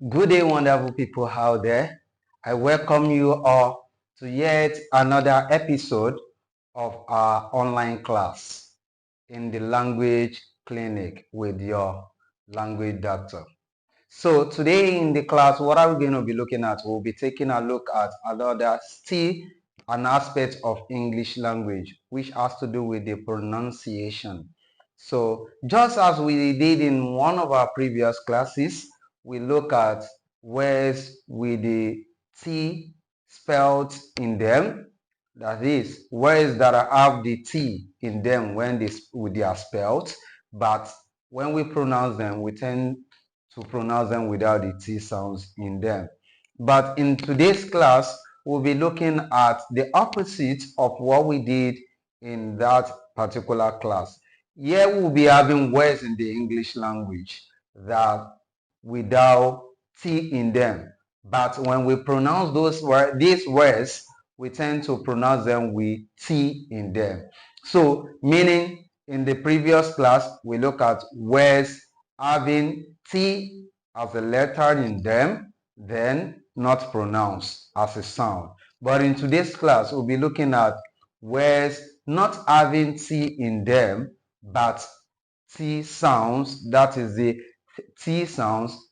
Good day, wonderful people out there. I welcome you all to yet another episode of our online class in the language clinic with your language doctor. So today in the class, what are we going to be looking at? We'll be taking a look at another still an aspect of English language, which has to do with the pronunciation. So just as we did in one of our previous classes, we look at words with the T spelled in them. That is, words that have the T in them when they are spelled, but when we pronounce them, we tend to pronounce them without the T sounds in them. But in today's class, we'll be looking at the opposite of what we did in that particular class. Here we'll be having words in the English language that without T in them. But when we pronounce these words, we tend to pronounce them with T in them. So, meaning in the previous class, we look at words having T as a letter in them, then not pronounced as a sound. But in today's class, we'll be looking at words not having T in them, but T sounds, that is the T sounds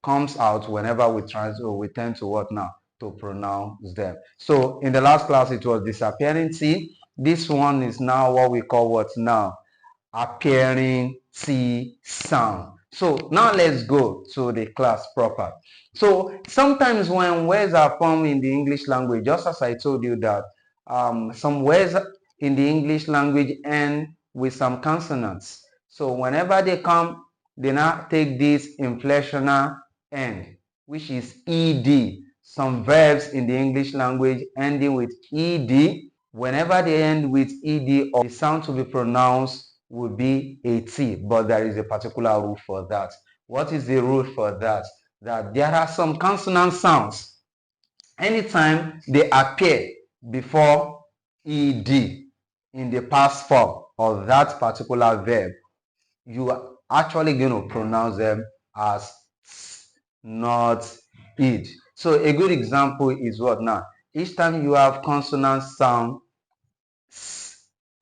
comes out whenever we tend to what now? To pronounce them. So in the last class, it was disappearing T. This one is now what we call what now? Appearing T sound. So now let's go to the class proper. So sometimes when words are formed in the English language, just as I told you that some words in the English language end with some consonants. So whenever they come, they now take this inflectional end, which is ed. Some verbs in the English language ending with ed, whenever they end with ed or the sound to be pronounced will be a T, but there is a particular rule for that. What is the rule for that? That there are some consonant sounds. Anytime they appear before ed in the past form of that particular verb, you are actually going to pronounce them as not id. So a good example is what now? Each time you have consonant sound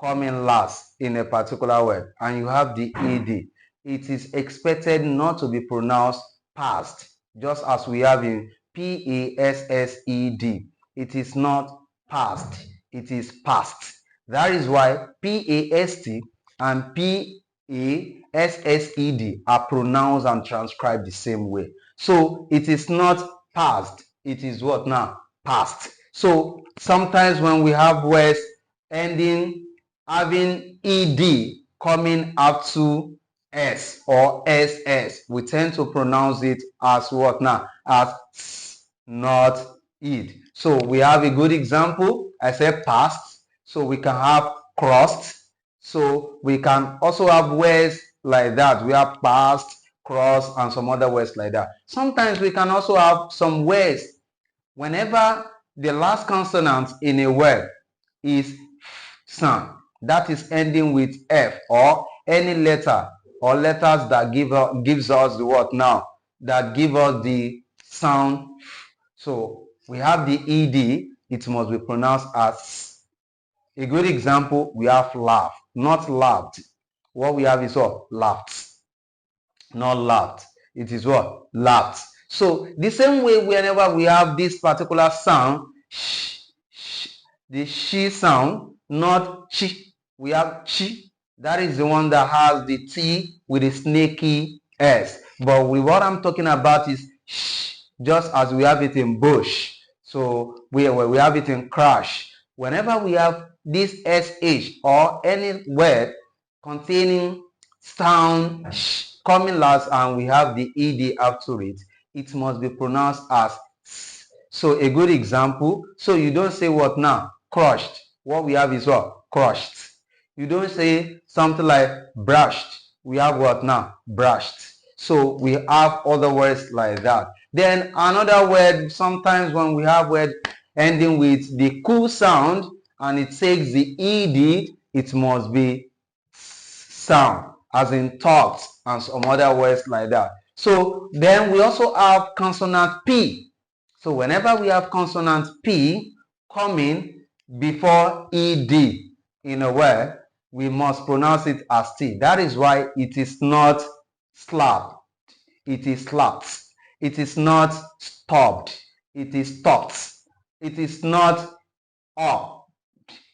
coming last in a particular word and you have the ed, it is expected not to be pronounced past, just as we have in PASSED. It is not past, it is past. That is why PAST and PASSED are pronounced and transcribed the same way. So it is not past, it is what now? Past. So sometimes when we have words ending having ed coming up to s or ss, we tend to pronounce it as what now? As not id. So we have a good example. I said past, so we can have crossed. So we can also have words like that. We have past, cross, and some other words like that. Sometimes we can also have some words whenever the last consonant in a word is sound, that is ending with F or any letter or letters that gives us the what now? That give us the sound. So we have the ED, it must be pronounced as. A good example, we have laugh, not laughed. What we have is what? Laughed, not laughed. It is what? Laughed. So the same way whenever we have this particular sound, sh, sh, the she sound, not chi. We have chi. That is the one that has the T with a snaky S. But what I'm talking about is sh, just as we have it in bush. So we have it in crash. Whenever we have this SH or any word containing sound sh coming last and we have the ed after it, it must be pronounced as s. So a good example, so you don't say what now? Crushed. What we have is what? Crushed. You don't say something like brushed. We have what now? Brushed. So we have other words like that. Then another word, sometimes when we have word ending with the cool sound and it takes the ed, it must be sound, as in talked and some other words like that. So then we also have consonant P. So whenever we have consonant P coming before ED in a word, we must pronounce it as T. That is why it is not slapped. It is slapped. It is not stopped. It is stopped. It is not up.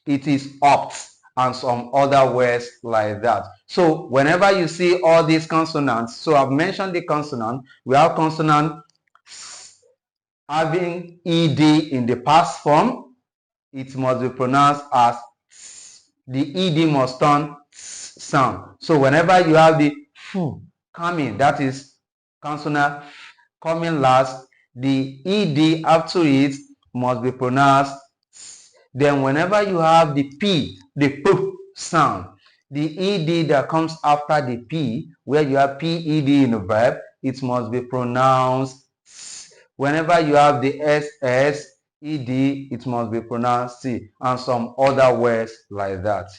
It is opt, and some other words like that. So whenever you see all these consonants, so I've mentioned the consonant. We have consonant having ed in the past form. It must be pronounced as the ed must turn sound. So whenever you have the f coming, that is consonant coming last, the ed after it must be pronounced. Then whenever you have the P, the P sound, the ED that comes after the P, where you have PED in a verb, it must be pronounced. Whenever you have the SS, ED, it must be pronounced C, and some other words like that.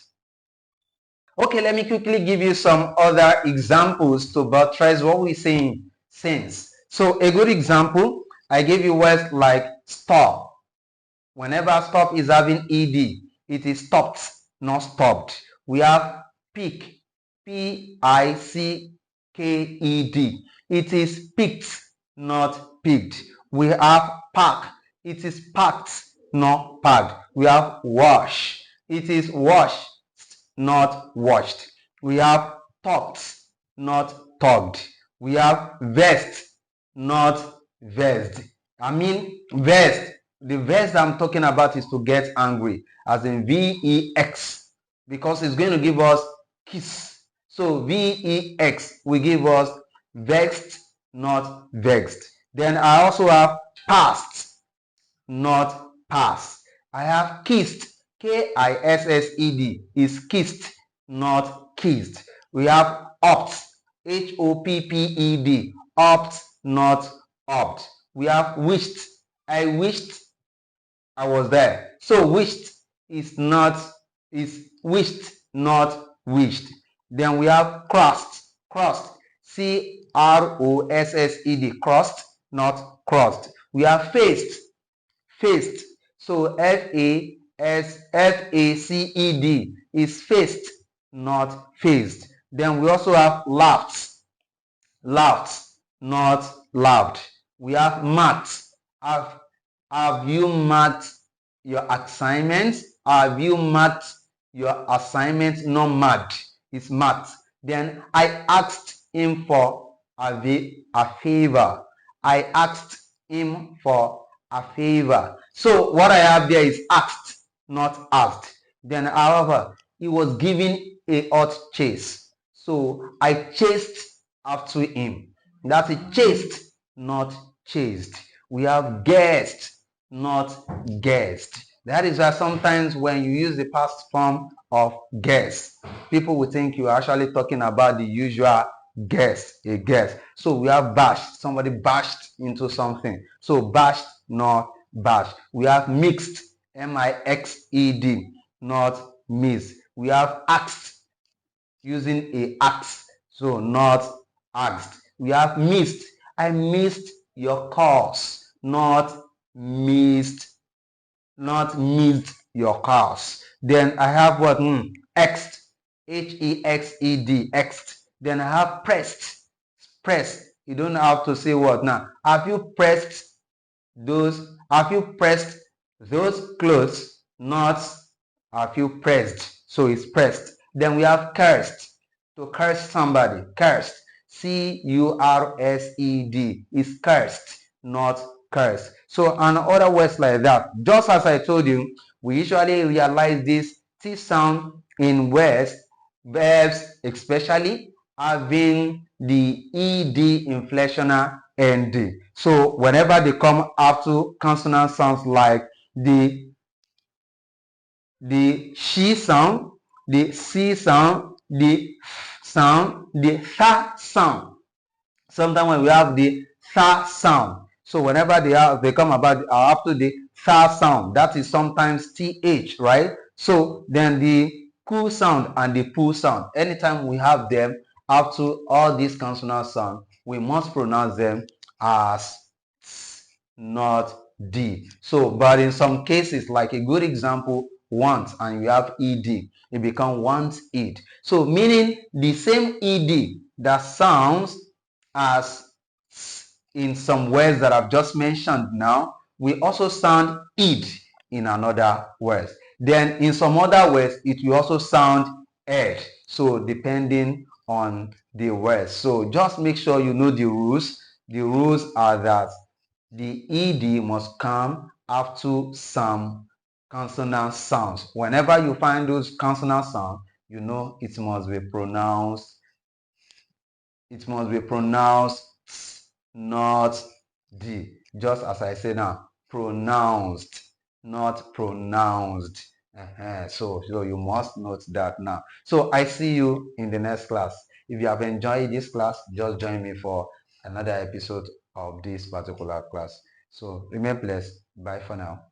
Okay, let me quickly give you some other examples to buttress what we're saying since. So a good example, I gave you words like stop. Whenever stop is having ed, it is stopped, not stopped. We have pick, P-I-C-K-E-D. It is picked, not picked. We have pack. It is packed, not packed. We have wash. It is washed, not washed. We have tucked, not tugged. We have vest, not vest. I mean vest. The verse I'm talking about is to get angry, as in VEX, because it's going to give us kiss. So VEX will give us vexed, not vexed. Then I also have past, not past. I have kissed, K-I-S-S-E-D, is kissed, not kissed. We have opt, H-O-P-P-E-D, opt, not opt. We have wished, I wished I was there. So wished is wished, not wished. Then we have crossed, crossed, C-R-O-S-S-E-D, crossed, not crossed. We have faced, faced. So F-A-C-E-D is faced, not faced. Then we also have laughed, laughed, not laughed. We have marked. Have you marked your assignment? Have you marked your assignment? Not marked. It's marked. Then I asked him for a favor. I asked him for a favor. So what I have there is asked, not asked. Then however, he was given a hot chase. So I chased after him. That's a chased, not chased. We have guessed, not guessed. That is why sometimes when you use the past form of guess, people will think you are actually talking about the usual guess, a guess. So we have bashed, somebody bashed into something. So bashed, not bashed. We have mixed, M-I-X-E-D, not mixed. We have asked, using a axe, so not asked. We have missed, I missed your course, not missed your course. Then I have what? Xed, H-E-X-E-D, xed. Then I have pressed, pressed. You don't have to say what now. Have you pressed those clothes? Not have you pressed. So it's pressed. Then we have cursed, to curse somebody, cursed, C-U-R-S-E-D, is cursed, not cursed. So and other words like that. Just as I told you, we usually realize this T sound in words, verbs, especially having the ED inflectional ND. So whenever they come after consonant sounds like the she sound, the C sound, the sound, the th sound. Sometimes when we have the th sound, so whenever they come about up to the th sound, that is sometimes th, right? So then the ku sound and the pu sound, anytime we have them up to all these consonant sound, we must pronounce them as s, not d. So, but in some cases, like a good example, want, and you have ed, it becomes want ed. So, meaning the same ed that sounds as s in some words that I've just mentioned now, we also sound ed in another words. Then in some other words, it will also sound ed. So depending on the words. So just make sure you know the rules. The rules are that the ed must come after some consonant sounds. Whenever you find those consonant sounds, you know it must be pronounced. It must be pronounced not d. Just as I say now, pronounced, not pronounced. So you must note that now. So I see you in the next class. If you have enjoyed this class, just join me for another episode of this particular class. So remain blessed. Bye for now.